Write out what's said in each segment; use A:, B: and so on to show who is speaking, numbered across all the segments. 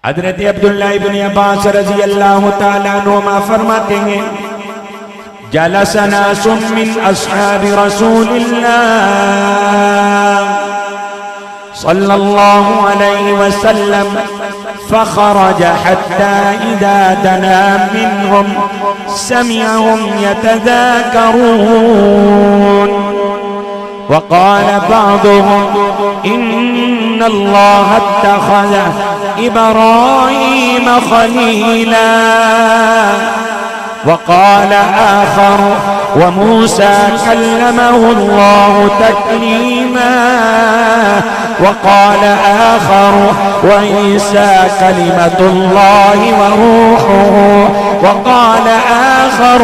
A: हज़रत अब्दुल्लाह इब्न अब्बास रज़ी अल्लाह ताला अन्हुमा फरमाते हैं, जलसना मिन अस्हाबि रसूलिल्लाह सल्लल्लाहु अलैहि वसल्लम फखरज हत्ता इज़ा दना मिनहुम समिअहुम यतज़ाकरून वक़ाल बअदुहुम इन्नल्लाह इत्तख़ज़ इब्राहीम खलीला वक़ाल आखर वमूसा कल्लमहु अल्लाहु तकलीमा वक़ाल आखर वईसा कलिमतुल्लाहि वरूहुहु वक़ाल आखर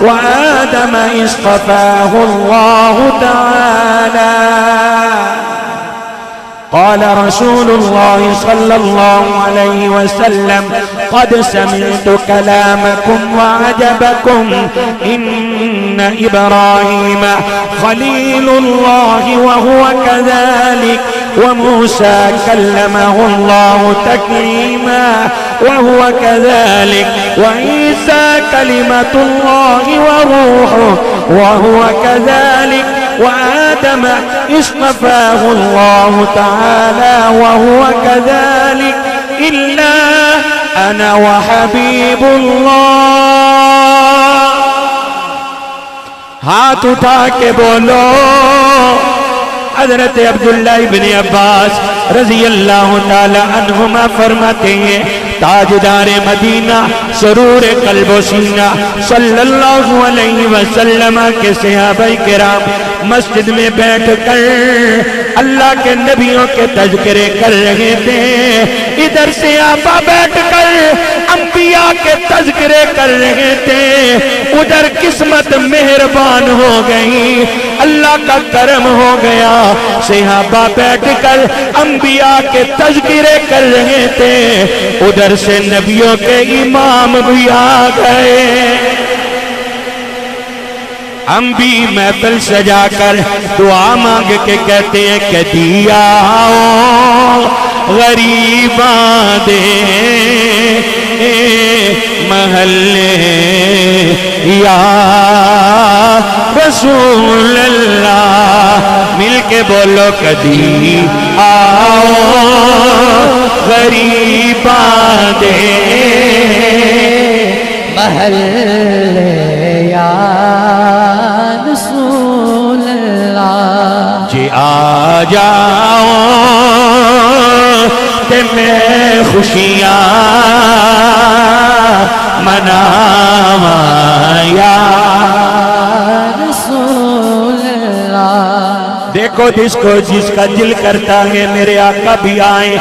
A: वआदम इस्तफ़ाहु अल्लाहु तआला। قال رسول الله صلى الله عليه وسلم قد سمعت كلامكم وعجبكم إن إبراهيم خليل الله وهو كذلك وموسى كلمه الله تكليما وهو كذلك وعيسى كلمة الله وروحه وهو كذلك وآدم اصطفاه الله تعالى وهو كذلك إلا أنا وحبيب الله। हाथ उठा के बोलो हज़रत अब्दुल्लाह इब्न अब्बास रज़ी अल्लाह ताला अन्हुमा फरमाते हैं, ताजदार मदीना सरूर कल्बो सीना सल्लल्लाहु अलैहि वसल्लम के सहाबाए किराम मस्जिद में बैठकर अल्लाह के नबियों के तज़किरे कर रहे थे। इधर से आपा बैठकर अंबिया के तज़किरे कर रहे थे, उधर किस्मत मेहरबान हो गई, अल्लाह का करम हो गया। सहाबा बैठकर अंबिया के तज़किरे कर रहे थे, उधर से नबियों के इमाम भी आ गए। हम भी महफिल सजाकर दुआ मांग के कहते हैं कि दिया गरीबा दे महल्ले या रसूल अल्लाह। मिल के बोलो कदी आओ गरीबा दे
B: महल्ले या रसूल अल्लाह।
A: जी आ जाओ ते मैं खुशियाँ मनावा या
B: रसूल अल्लाह।
A: देखो जिसको जिसका दिल करता है मेरे आका भी आए,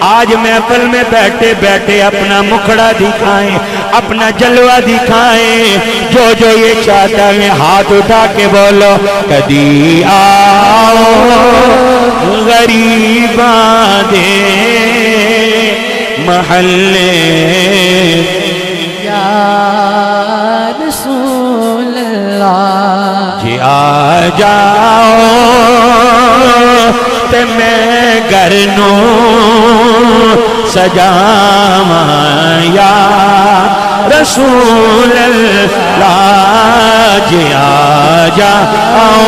A: आज महफिल में बैठे बैठे अपना मुखड़ा दिखाएं, अपना जलवा दिखाएं। जो जो ये चाहता है हाथ उठा के बोलो कदी आओ गरीबा दे महल्ले
B: या रसूल अल्लाह।
A: जी आ जाओ ते मैं घर नू सजावा या रसूल अल्लाह। जी आ जाओ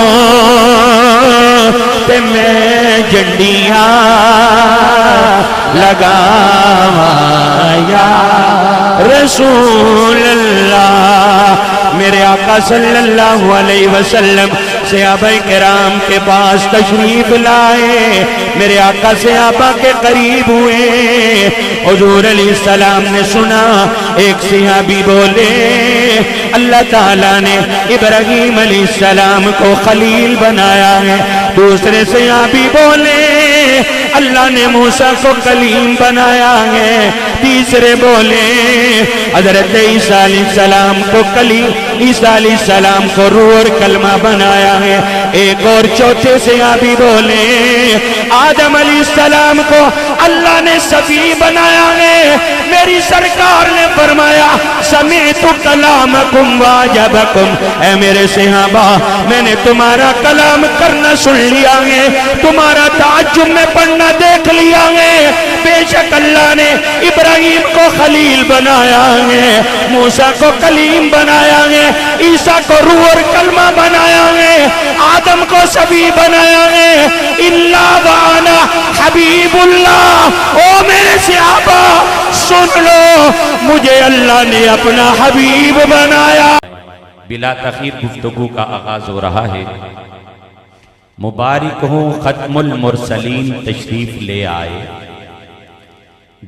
A: ते मैं झंडियाँ लगावा या रसूल अल्लाह। मेरे आका सल्लल्लाहु अलैहि वसल्लम सहाबाए किराम के पास तशरीफ लाए, मेरे आका सहाबा के करीब हुए। हुजूर अलैहिस्सलाम ने सुना, एक सहाबी बोले अल्लाह ताला ने इब्राहीम अलैहिस्सलाम को खलील बनाया है। दूसरे सहाबी बोले अल्लाह ने मूसा को कलीम बनाया है। तीसरे बोले हज़रत ईसा अलैहिस्सलाम को कलीम, ईसा अलैहिस्सलाम को रूह और कलमा बनाया है। एक और चौथे सहाबी बोले आदम अलैहिस्सलाम को अल्लाह ने सफी बनाया है। मेरी सरकार ने फरमाया समीअतु कलामकुम वाजबकुम, ऐ मेरे सहाबा मैंने तुम्हारा कलाम करना सुन लिया है, तुम्हारा ताज्जुब में पढ़ना देख लिया है। बेशक अल्लाह अल्लाह ने इब्राहिम को खलील बनाया है, मूसा को कलीम बनाया है, ईसा को रूह और कलमा बनाया है, आदम को सभी बनाया है, इल्ला वाना हबीबुल्लाह। ओ मेरे सहाबा सुन लो, मुझे अल्लाह ने अपना हबीब बनाया। बिला तखीर गुफ्तगू का आगाज हो रहा है। मुबारक हो खत्मुल मुरसलीन तशरीफ ले आए,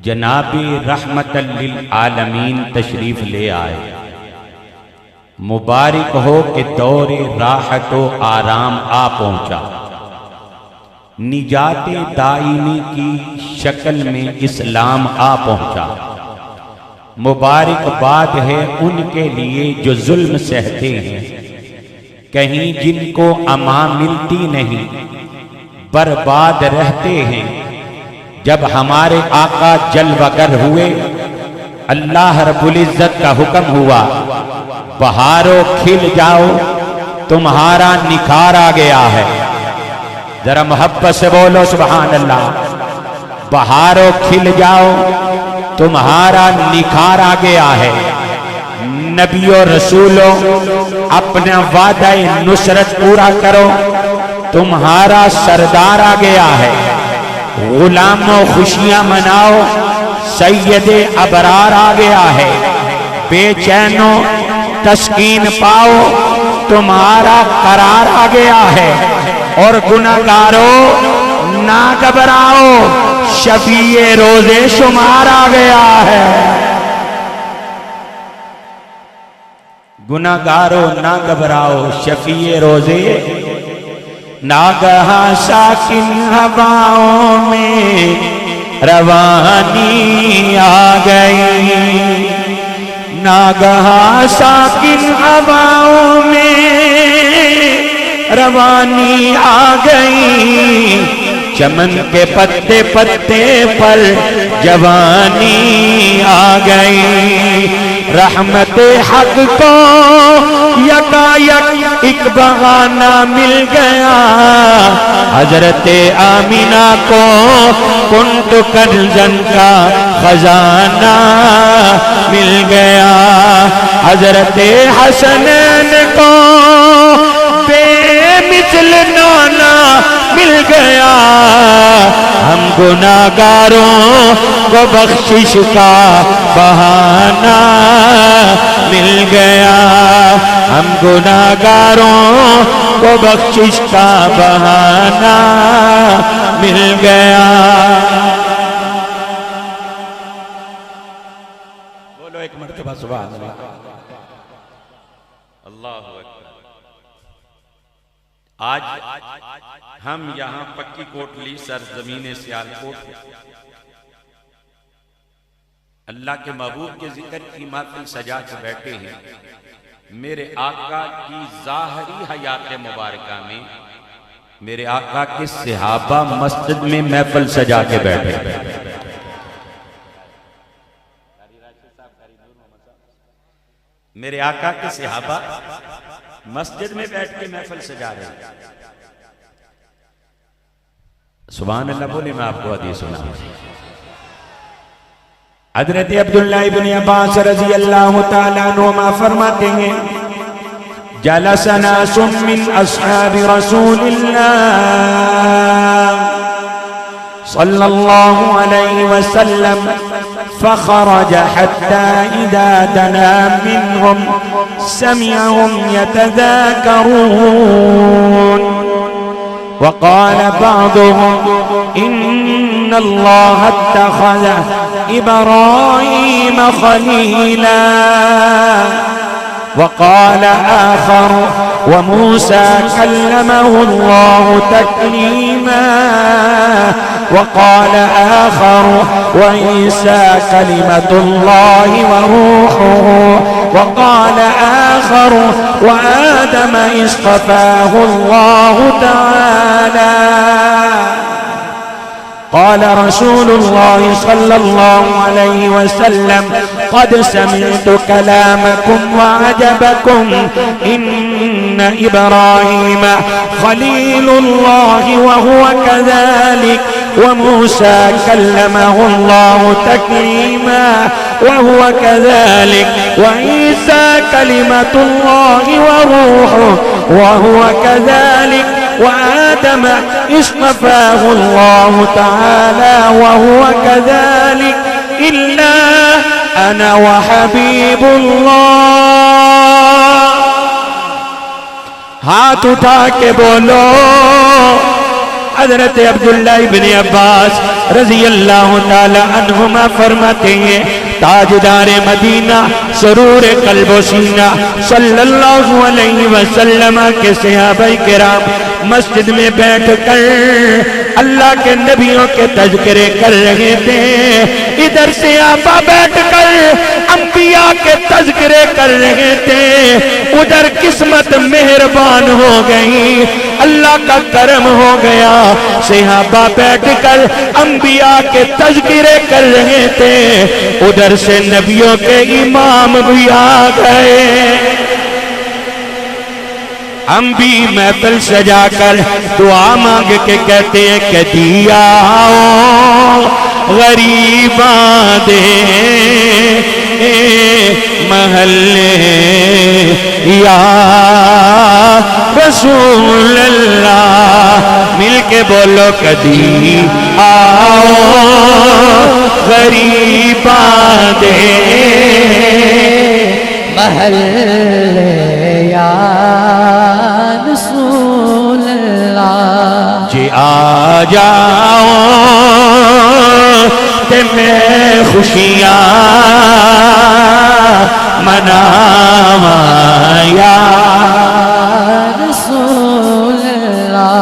A: जनाबे रहमतल लिल आलमीन तशरीफ ले आए। मुबारक हो कि दौरे राहत व आराम आ पहुंचा, निजाते दाइमी की शक्ल में इस्लाम आ पहुंचा। मुबारकबाद है उनके लिए जो जुल्म सहते हैं, कहीं जिनको अमा मिलती नहीं, बर्बाद रहते हैं। जब हमारे आका जलवगर हुए, अल्लाह रब्बुल इज्जत का हुक्म हुआ, बहारो खिल जाओ, तुम्हारा निखार आ गया है। जरा मोहब्बत से बोलो सुभान अल्लाह। बहारो खिल जाओ, तुम्हारा निखार आ गया है। नबियों रसूलों, अपना वादा नुसरत पूरा करो, तुम्हारा सरदार आ गया है। गुलामों खुशियां मनाओ, सैयदे अबरार आ गया है। बेचैनो तस्कीन पाओ, तुम्हारा करार आ गया है। और गुनाहगारों ना घबराओ, शफीए रोजे शुमार आ गया है। गुनाहगारों ना घबराओ, शफीए रोजे। नागहा साकिन हवाओं में रवानी आ गई, नागहा साकिन हवाओं में रवानी आ गई। चमन के पत्ते पत्ते पर जवानी आ गई। रहमत हक को यकायक एक बहाना मिल गया। हजरत आमीना को कुंत कंजन का खजाना मिल गया। हजरत हसनैन को बेमिसल नाना मिल गया। हम गुनाहगारों को बख्शिश का बहाना मिल गया। हम गुनाहगारों को बख्शिश का बहाना मिल गया। बोलो एक मर्तबा सुभान अल्लाह। अल्लाहु अकबर। आज हम यहाँ पक्की कोटली सरजमीन सियालकोट अल्लाह के महबूब के जिक्र की महफिल सजा के बैठे हैं। मेरे आका की ज़ाहरी हयात मुबारका में मेरे आका के सहाबा मस्जिद में महफिल सजा के बैठे। मेरे आका के सहाबा मस्जिद में बैठ के महफिल सजा रहे हैं। सुभान अल्लाह बोले। मैं आपको हदीस सुनाऊं। हजरत अब्दुल्ला इब्न अब्बास रज़ी अल्लाह तआला अन्हुमा फरमाते हैं, जलसना मिन अस्हाबि रसूलिल्लाह सल्लल्लाहु अलैहि वसल्लम फखरज हत्ता इदा दना मिनहुम समिअहुम यतज़ाकरून वक़ाल बाज़ुहुम इन्न अल्लाह इत्तख़ज़ इब्राहीम खलीला वक़ाल आखर वमूसा कल्लमहु अल्लाहु तक्लीमा वक़ाल आखर वईसा कलिमतुल्लाहि वरूहुहु वक़ाल आखर वआदम इस्तफ़ाहु अल्लाहु तआला। قال رسول الله صلى الله عليه وسلم قد سمعت كلامكم وعجبكم إن إبراهيم خليل الله وهو كذلك वमूसा कल्लमहुल्लाहु तकलीमा वहुव कज़ालिक वईसा कलिमतुल्लाहि वरूहुहु वहुव कज़ालिक वआदम इस्तफ़ाहुल्लाहु तआला वहुव कज़ालिक इल्ला अना वहबीबुल्लाह। हाथ उठा के बोलो। हज़रत अब्दुल्लाह इब्न अब्बास रज़ी अल्लाह ताला अन्हुमा फरमाते हैं, ताजदार मदीना सरूर कल्बो सीना सल्लल्लाहु अलैहि वसल्लम के सहाबाए किराम मस्जिद में बैठकर अल्लाह के नबियों के तज़किरे कर रहे थे। इधर से आपा बैठकर अंबिया के तज़किरे कर रहे थे। उधर किस्मत मेहरबान हो गई, अल्लाह का करम हो गया। सहाबा बैठकर अंबिया के तज़किरे कर रहे थे, उधर से नबियों के इमाम भी आ गए। हम भी महफिल सजाकर दुआ मांग के कहते हैं कि दिया गरीबा दे महल्ले या रसूल अल्लाह। मिल के बोलो कदी आओ गरीबा दे
B: महल्ले या रसूल अल्लाह।
A: जी आ जाओ ते मैं खुशियाँ मनावा या
B: रसूल अल्लाह।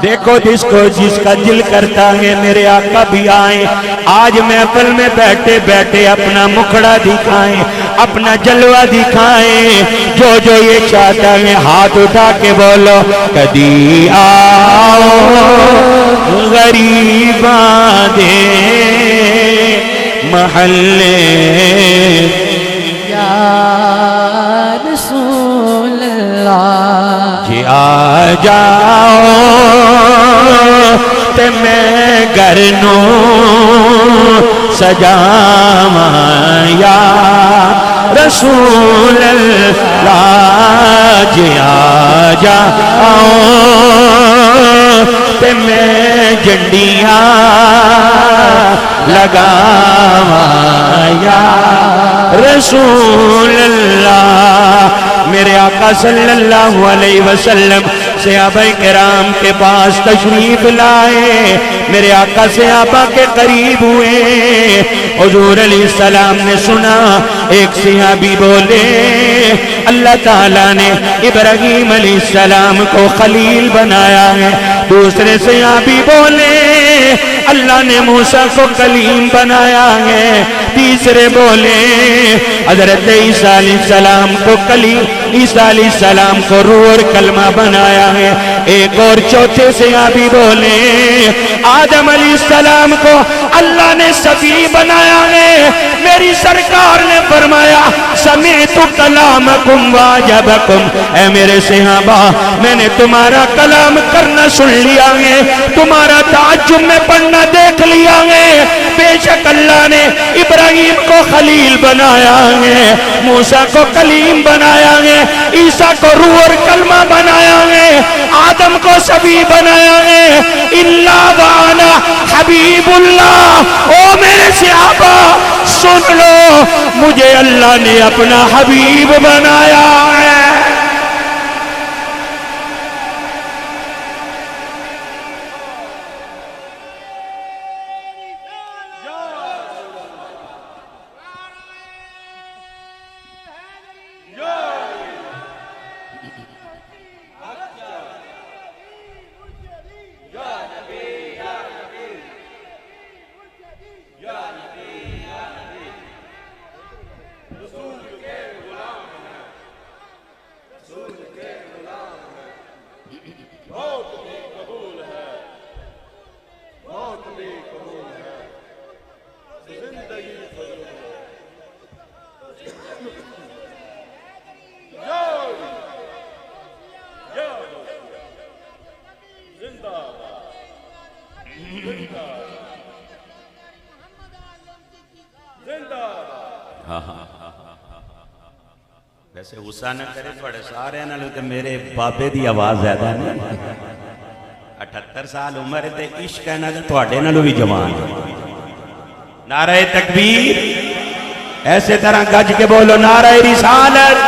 A: देखो जिसको जिसका दिल करता है मेरे आका भी आए, आज महफिल में बैठे बैठे अपना मुखड़ा दिखाएं, अपना जलवा दिखाएं। जो जो ये चाहता है हाथ उठा के बोलो कदी आओ गरीबा दे महल्ले
B: या रसूल अल्लाह।
A: जी आ जाओ ते मैं घर नू सजावा या रसूल अल्लाह। जी आ जाओ ते मैं झंडियां लगावा या रसूल अल्लाह। मेरे आका सल्लल्लाहु अलैहि वसल्लम सहाबाए किराम के पास तशरीफ लाए, मेरे आका सहाबा के करीब हुए। हुजूर अलैहिस्सलाम ने सुना, एक सहाबी बोले अल्लाह ताला ने इब्राहीम अलैहिस्सलाम को खलील बनाया है। दूसरे सहाबी बोले अल्लाह ने मूसा को कलीम बनाया है। तीसरे बोले हजरत ईसा अलैहिस्सलाम को कलीम, ईसा अलैहिस्सलाम को रूह और कलमा बनाया है। एक और चौथे सहाबी बोले आदम अलैहिस्सलाम को अल्लाह ने सफी बनाया है। मेरी सरकार ने फरमाया समीअतु कलामकुम वाजबकुम, ऐ मेरे सहाबा मैंने तुम्हारा कलाम करना सुन लिया है, तुम्हारा ताज्जुब में पढ़ना देख लिया है। बेशक अल्लाह ने इब्राहिम को खलील बनाया है, मूसा को कलीम बनाया है, ईसा को रूह और कलमा बनाया है, आदम को सभी बनाया है। इल्ला वाना हबीबुल्लाह। ओ मेरे सहाबा सुन लो, मुझे अल्लाह ने अपना हबीब बनाया है। हाँ हाँ वैसे गुस्सा न करे थोड़े सारे नाल ते मेरे बाबे दी आवाज ज्यादा नहीं 78 साल उम्र है ते इश्क है ना थोड़े नालों भी जवान नारे तकबीर ऐसे तरह गज के बोलो नारे रिसालत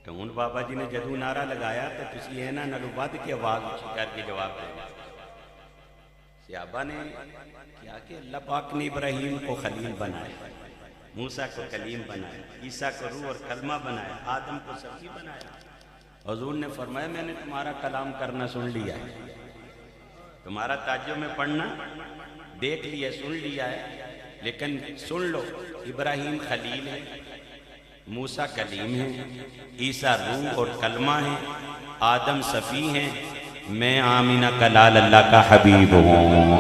A: तो हूँ बाबा जी ने जदू नारा लगाया तो तुसी इन्हां नालों वध के आवाज करके जवाब देना सहाबा ने क्या कि अल्लाह पाक ने इब्राहीम को खलील बनाया मूसा को कलीम बनाया ईसा को रूह और कलमा बनाया आदम को सब्जी बनाया हुजूर ने फरमाया मैंने तुम्हारा कलाम करना सुन लिया है तुम्हारा ताज्जुब में पढ़ना देख लिया सुन लिया है लेकिन सुन लो इब्राहीम खलील है मूसा कलीम है ईसा रूह और कलमा है आदम सफ़ी है मैं आमीना का लाल अल्लाह का हबीब हूँ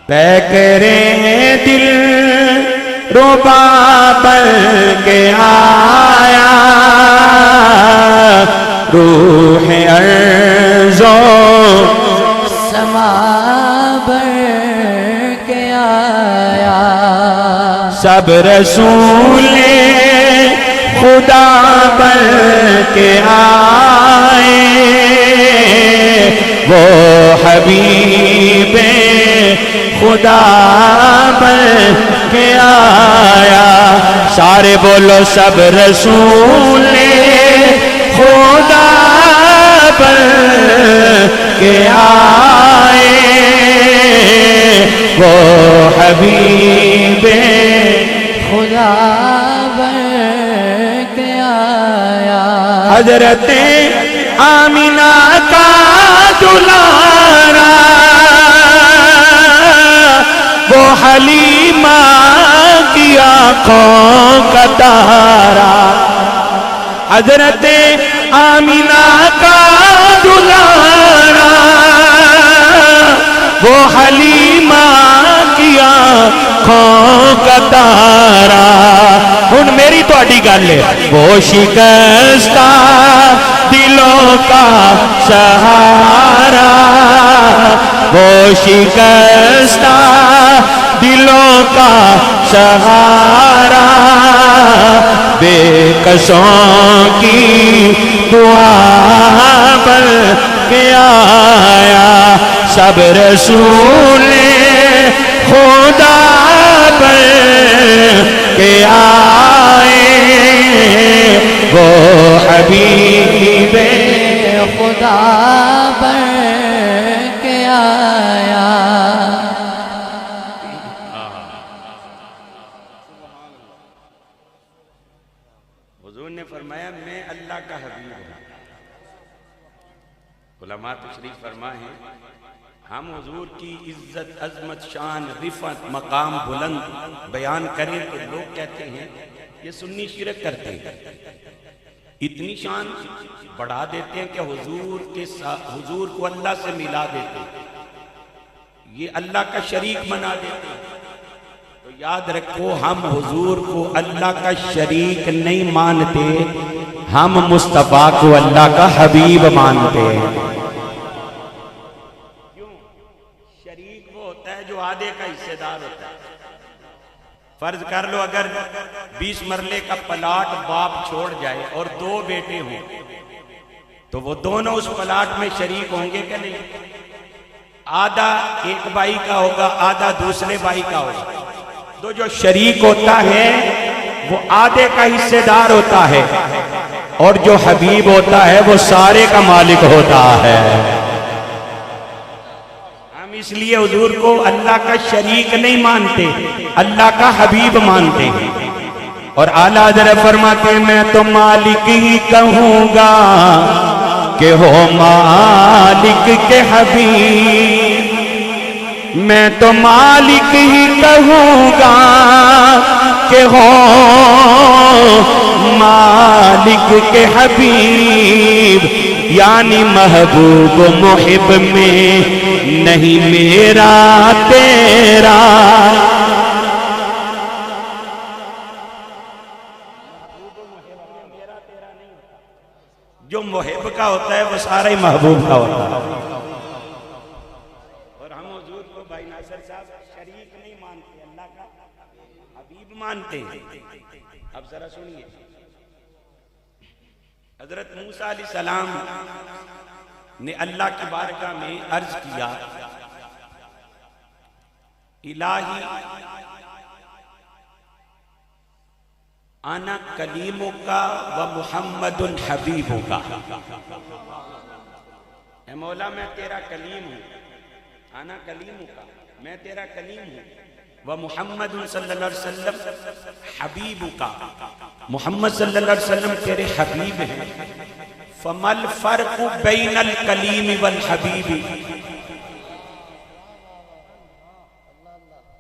A: तै करे दिल रुबा बन के आया रूह अर्ज़ो
B: समा भर के आया
A: सब रसूले खुदा बन के आए वो हबीबे खुदा बन के आया सारे बोलो सब रसूले खुदा बन के आए वो हबीबे
B: खुदा बन के आया
A: हजरत आमिना का दुलारा वो हलीमा की आंखों का तारा हजरत आमिना का दुलारा वो हलीमा की आंखों का तारा हुन मेरी थोड़ी गल है वो शिकस्ता दिलों का सहारा वो शिकस्ता दिलों का सहारा बेकसों की दुआ बन के आया सब रसूले खुदा बन के आए वो हबीबे
B: खुदा बन के आया
A: हुजूर ने फरमाया मैं अल्लाह का हबीब हूँ उलमा तशरीफ फरमा है हम हुजूर की इज्जत अजमत शान रिफत मकाम बुलंद बयान करें तो लोग कहते हैं ये सुन्नी शिरक करते हैं इतनी शान बढ़ा देते हैं कि हुजूर के साथ हुजूर को अल्लाह से मिला देते हैं ये अल्लाह का शरीक बना देते हैं तो याद रखो हम हुजूर को अल्लाह का शरीक नहीं मानते हम मुस्तफा को अल्लाह का हबीब मानते हैं क्यों शरीक वो होता है जो आधे का हिस्सेदार होता है फर्ज कर लो अगर 20 मरले का प्लाट बाप छोड़ जाए और 2 बेटे हों तो वो दोनों उस प्लाट में शरीक होंगे क्या नहीं आधा एक भाई का होगा आधा दूसरे भाई का होगा तो जो शरीक होता है वो आधे का हिस्सेदार होता है और जो हबीब होता है वो सारे का मालिक होता है हम इसलिए हुजूर को अल्लाह का शरीक नहीं मानते अल्लाह का हबीब मानते हैं और आला हज़रत फरमाते मैं तो मालिक ही कहूंगा कि हो मालिक के हबीब मैं तो मालिक ही कहूंगा कि हो मालिक के हबीब यानी महबूब मुहिब में नहीं मेरा तेरा जो मुहिब का होता है वो सारा ही महबूब का होता है और हम हुजूर को भाई नासिर साहब शरीक नहीं मानते, अल्लाह का हबीब मानते हैं। अब जरा सुनिए, हजरत मूसा अलैहिस्सलाम ने अल्लाह की बारगाह में अर्ज किया, इलाही आना कलीमुका व मुहम्मदुन हबीबुका। ए मौला मैं तेरा कलीम हूँ, आना कलीमुका, मैं तेरा कलीम हूँ, व मुहम्मदुन सल्लल्लाहु अलैहि वसल्लम हबीबुका, मुहम्मद सल्लल्लाहु अलैहि वसल्लम तेरे हबीब हैं। फमल फर्क बैनल कलीम वल हबीबी।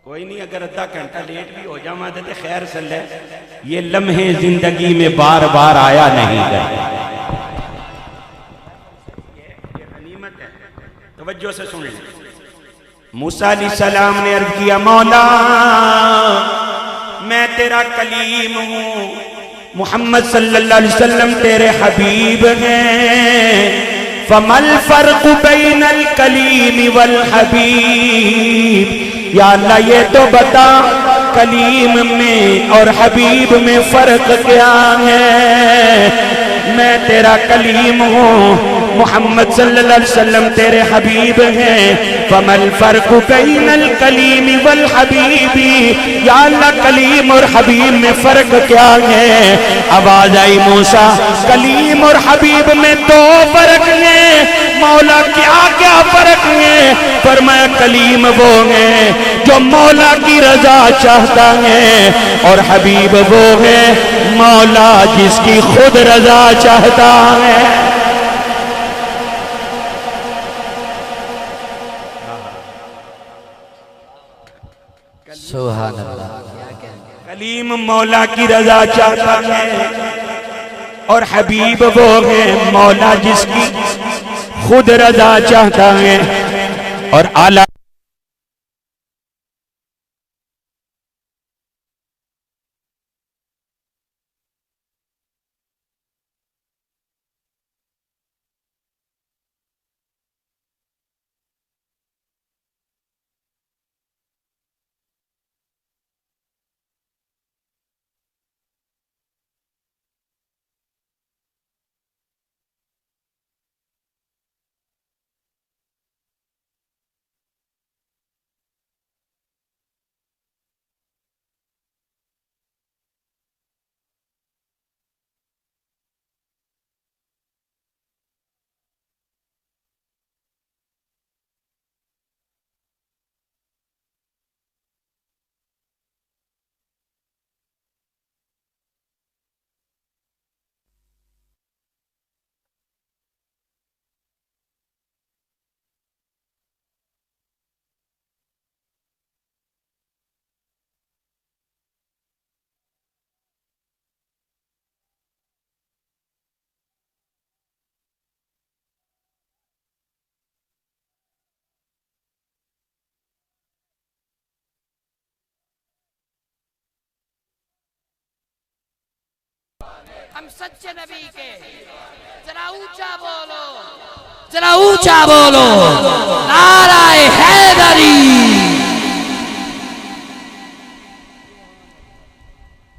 A: कोई नहीं, अगर आधा घंटा लेट भी हो जावा तो खैर सल्ले, ये लम्हे जिंदगी में बार बार आया नहीं है, ये गनीमत है। तवज्जो से सुन लीजिए। मूसा अलैहिस्सलाम ने अर्ज किया, मौला मैं तेरा कलीम हूँ, मुहम्मद सल्लल्लाहु अलैहि वसल्लम तेरे हबीब हैं। फमल फर्क बैनल कलीम वल हबीब, या अल्लाह ये तो बता कलीम में और हबीब में फर्क क्या है। मैं तेरा कलीम हूँ, मुहम्मद सल्लल्लाहु अलैहि वसल्लम तेरे हबीब हैं। फमल फर्क बैनल कलीम वल हबीबी, या अल्लाह कलीम और हबीब में फर्क क्या है। आवाज आई, मूसा कलीम और हबीब में दो फर्क है। मौला क्या क्या फर्क है। फरमाया कलीम वो है जो मौला की रजा चाहता है, और हबीब वो है मौला जिसकी खुद रजा चाहता है।
B: सुभान अल्लाह।
A: कलीम मौला की रजा चाहता है, और हबीब वो है मौला जिसकी खुद रजा चाहता है। और आला
B: हम सच्चे नबी के, जरा ऊंचा बोलो, जरा ऊंचा बोलो, नाराए हैदरी।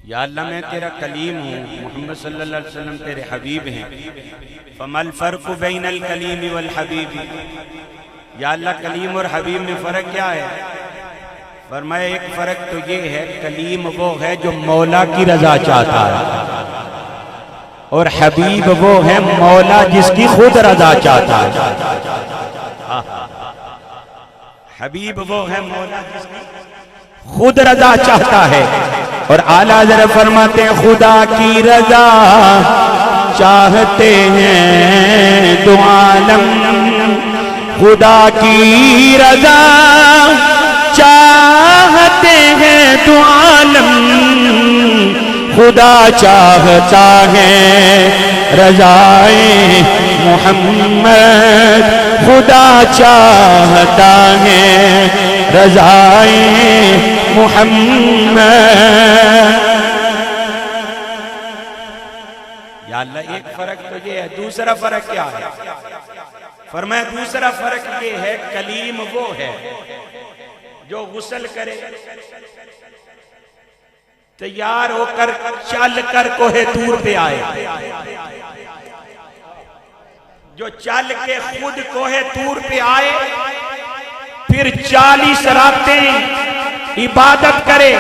A: या अल्लाह मैं तेरा कलीम हूँ, मुहम्मद सल्लल्लाहु अलैहि वसल्लम तेरे हबीब हैं। फमल फर्क बैनल कलीम वल हबीब, या अल्लाह कलीम और हबीब में फर्क क्या है। फरमाया एक फर्क तो ये है, कलीम वो है जो मौला की रजा चाहता है, और हबीब वो है मौला जिसकी खुद रजा चाहता है। हबीब वो है मौला जिसकी खुद रजा चाहता है। और आला जरा फरमाते हैं, खुदा की रजा चाहते हैं दो आलम, खुदा की रजा चाहते हैं दो आलम, खुदा चाहता है रज़ाए मोहम्मद, खुदा चाहता है रज़ाए मोहम्मद। या अल्लाह एक फर्क तो ये है, दूसरा फर्क क्या है। फरमाया दूसरा फर्क ये है, कलीम वो है जो गुस्ल करे, तैयार होकर चल कर कोहे तूर पे आए, जो चल के खुद कोहे तूर पे आए, फिर 40 रातें इबादत करे,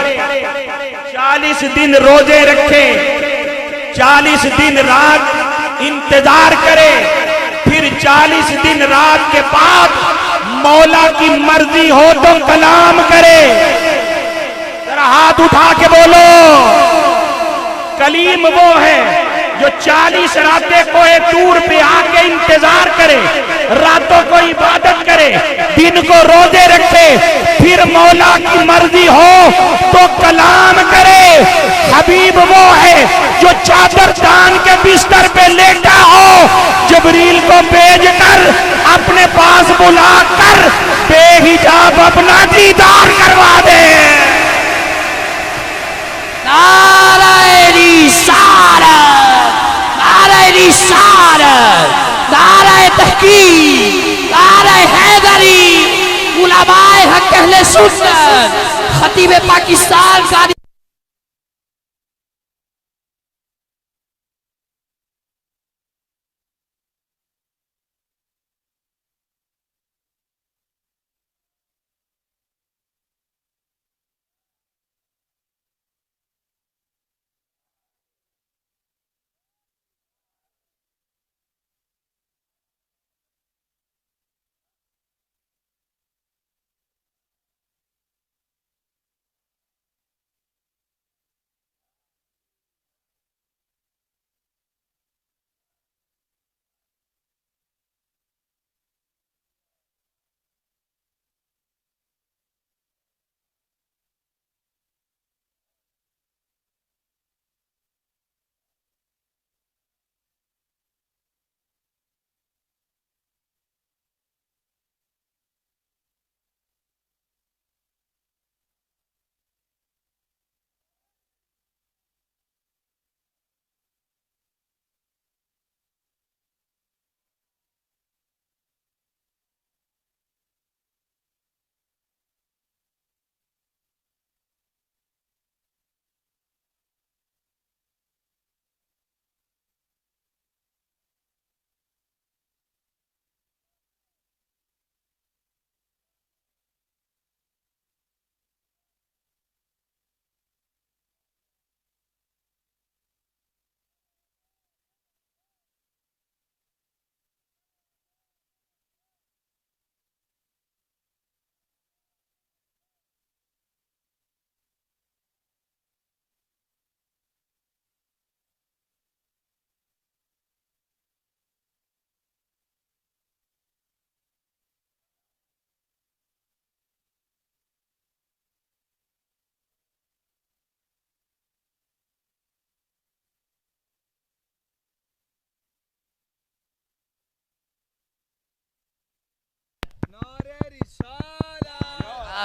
A: 40 दिन रोजे रखे, 40 दिन रात इंतजार करे, फिर 40 दिन रात के बाद मौला की मर्जी हो तो कलाम करे। जरा हाथ उठा के बोलो, कलीम वो है जो 40 रातें कोहे तूर पे आके इंतजार करे, रातों को इबादत करे, दिन को रोजे रखे, फिर मौला की मर्जी हो तो कलाम करे। हबीब वो है जो चादर तान के बिस्तर पे लेटा हो, जबरील को भेजकर अपने पास बुलाकर बेहिजाब अपना दीदार करवा दे।
B: नाराए रिसालत, नाराए रिसालत, नाराए तहकीक, नाराए हैदरी, उलमाए हक अहले सुन्नत, खतीब पाकिस्तान का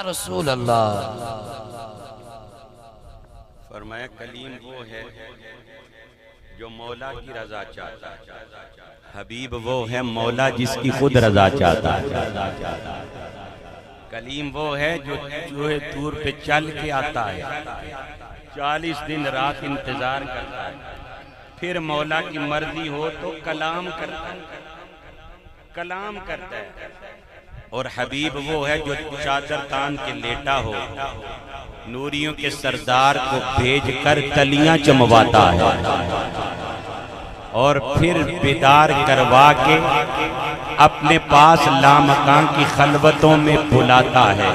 B: रसूल अल्लाह।
A: फरमाया कलीम वो है जो मौला की रजा चाहता है, हबीब वो है मौला जिसकी खुद रजा चाहता है। कलीम वो है जो चूहे तूर पे चल के आता है, 40 दिन रात इंतजार करता है, फिर मौला की मर्जी हो तो कलाम करता है, कलाम करता है। और हबीब वो है जो चादर तान के लेटा हो, नूरियों के सरदार को भेजकर तलियां चमवाता है और फिर बेदार करवा के अपने पास लामकान की खलवतों में बुलाता है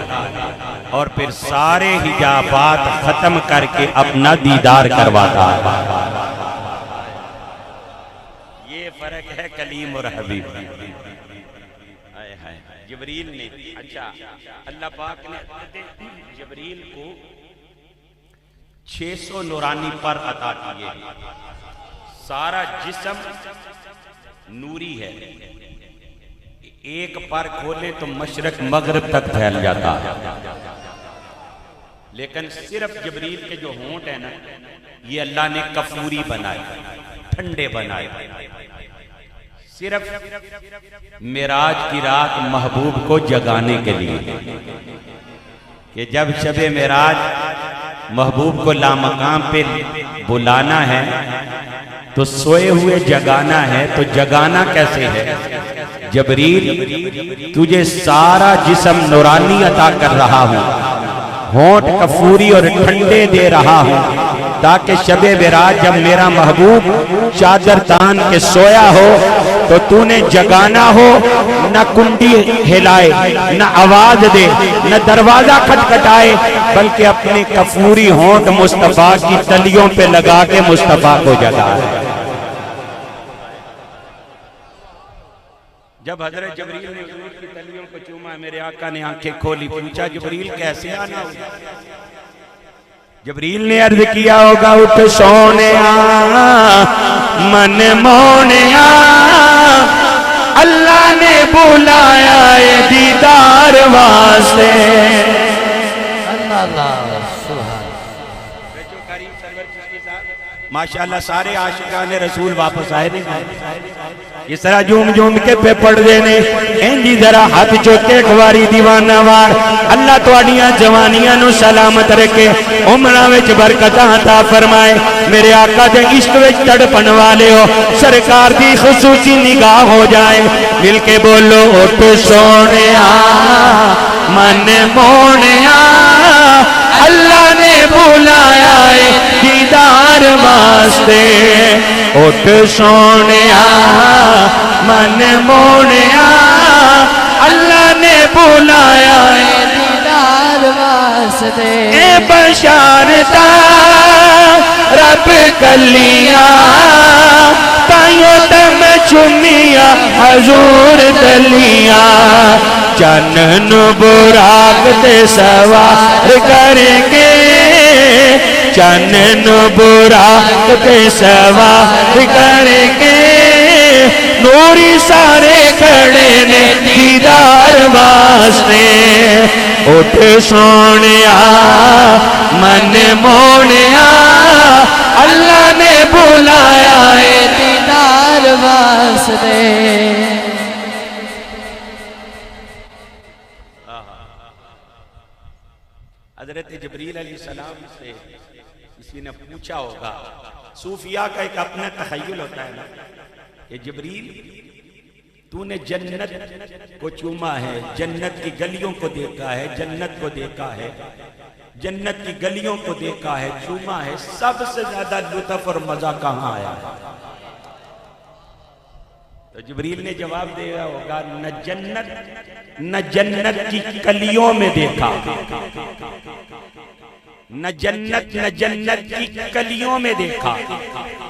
A: और फिर सारे हिजाबात खत्म करके अपना दीदार करवाता है। ये फर्क है कलीम और हबीब। जबरील ने, अच्छा अल्लाह पाक ने जबरील को 600 नूरानी पर अता किए, सारा जिस्म नूरी है, एक पर खोले तो मशरक मगरब तक फैल जाता है। लेकिन सिर्फ जबरील के जो होंठ है ना, ये अल्लाह ने कफूरी बनाए, ठंडे बनाए, सिर्फ मेराज की रात महबूब को जगाने के लिए कि जब शबे मेराज महबूब को लामकाम पे बुलाना है तो सोए हुए जगाना है। तो जगाना कैसे है? जबरील तुझे सारा जिस्म नूरानी अता कर रहा हूं, होंठ कफूरी और ठंडे दे रहा हूं, ताकि शबे मेराज जब मेरा महबूब चादर तान के सोया हो तो तूने जगाना हो, न कुंडी हिलाए, न आवाज दे, न दरवाजा खटखटाए, बल्कि अपने कफूरी होंठ मुस्तफा की तलियों पे लगा के मुस्तफा को जगाए। जब हजरत जबरील ने हुजूर की तलियों को चूमा, मेरे आका ने आंखें खोली, पूछा जबरील कैसे आना हुआ? जबरील ने अर्ज किया होगा, उठ सोने मन मोने अल्लाह ने बुलाया ये दीदार वास्ते। माशाअल्लाह सारे आशिकाने रसूल वापस आए नहीं। इस तरह झूम झूम के पे पढ़ देने इंजी जरा हाथ चोके एक बारी दीवाना वार। अल्लाह तुहाडियां जवानियां नु सलामत रखे, उमरां विच बरकतां अता फरमाए। मेरे आका दे इश्क विच तड़पण वाले हो, सरकार दी खुसूसी निगाह हो जाए। मिल के बोलो, उठ सोनिया मन मोनिया अल्लाह ने बुलाया है दीदार वास्ते। उठ सोनिया मन मोनिया अल्लाह ने बुलाया है
B: दीदार वास्ते।
A: ए बशारता रब कलिया तायो तम चुमिया हजूर दलिया। चन्न बुराक ते सवार करेंगे, चन्न बुराक ते सवार करेंगे। नूरी सारे खड़े ने दीदार वास्ते। उठ सोनिया मन मोनिया अल्लाह ने बुलाया है
B: दीदार वास्ते।
A: हजरत जबरील अलैहिस्सलाम से किसी ने पूछा होगा, सूफिया का एक अपना तखय्युल होता है ना कि जबरील तूने जन्नत को चूमा है, जन्नत की गलियों को देखा है, जन्नत को देखा है, जन्नत की गलियों को देखा है, चूमा है, सबसे ज्यादा लुत्फ और मजा कहाँ आया? तो जबरील ने जवाब दिया होगा, न जन्नत की कलियों में देखा, न जन्नत की कलियों में देखा,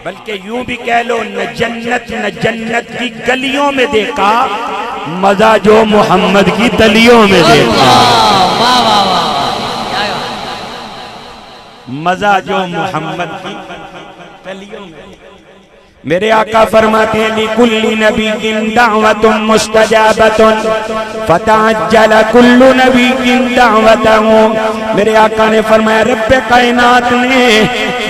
A: बल्कि यूं भी कह लो न जन्नत की गलियों में देखा, मजा जो मोहम्मद की तलियों में देखा। मजा जो मोहम्मद की तलियों में। मेरे आका फरमाते हैं, लिकुल्ली नबीय्यिन दावतुन मुस्तजाबतुन फतअज्जल कुल्लु नबीय्यिन दावतहु। मेरे आका ने फरमाया, रब कायनात ने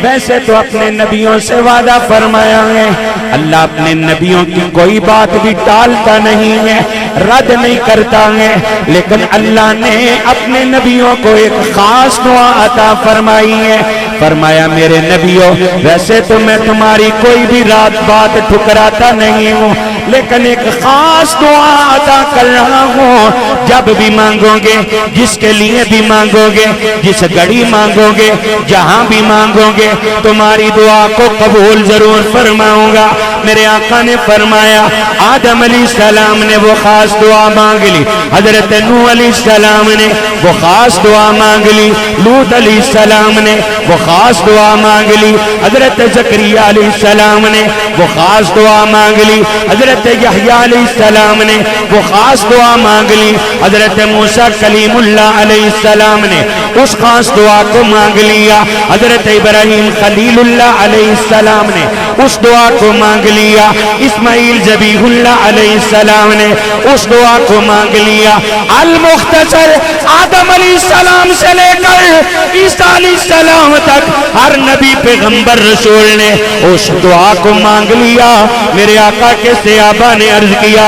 A: वैसे तो अपने नबियों से वादा फरमाया है, अल्लाह अपने नबियों की कोई बात भी टालता नहीं है, रद्द नहीं करता है, लेकिन अल्लाह ने अपने नबियों को एक खास दुआ अता फरमाई है। फरमाया, मेरे नबियों वैसे तो मैं तुम्हारी कोई भी बात ठुकराता नहीं हूँ, लेकिन एक खास दुआ अता कर रहा हूँ। जब भी मांगोगे, जिसके लिए भी मांगोगे, जिस घड़ी मांगोगे, जहां भी मांगोगे, तुम्हारी दुआ को कबूल जरूर फरमाऊंगा। मेरे आका ने फरमाया, आदम अलैहिस्सलाम ने वो खास दुआ मांग ली, हजरत नूह अलैहिस्सलाम ने वो खास दुआ मांग ली, लूत अलैहिस्सलाम ने वो खास दुआ मांग ली, हजरत ज़करिया अलैहिस्सलाम ने वो खास दुआ मांग ली, हजरत यहया अलैहिस्सलाम ने वो खास दुआ मांग ली, हजरत मूसा कलीमुल्लाह अलैहिस्सलाम ने उस खास दुआ को मांग लिया। हजरत इब्राहीम खलीलुल्लाह अलैहिस्सलाम ने उस दुआ को मांग लिया। इस्माइल ज़बीहुल्लाह अलैहिस्सलाम ने उस दुआ को मांग लिया। अल मुख्तसर आदम अलैहिस्सलाम से लेकर ईसा अलैहिस्सलाम तक हर नबी पैगंबर रसूल ने उस दुआ को मांग लिया। मेरे आका के सहाबा ने अर्ज किया,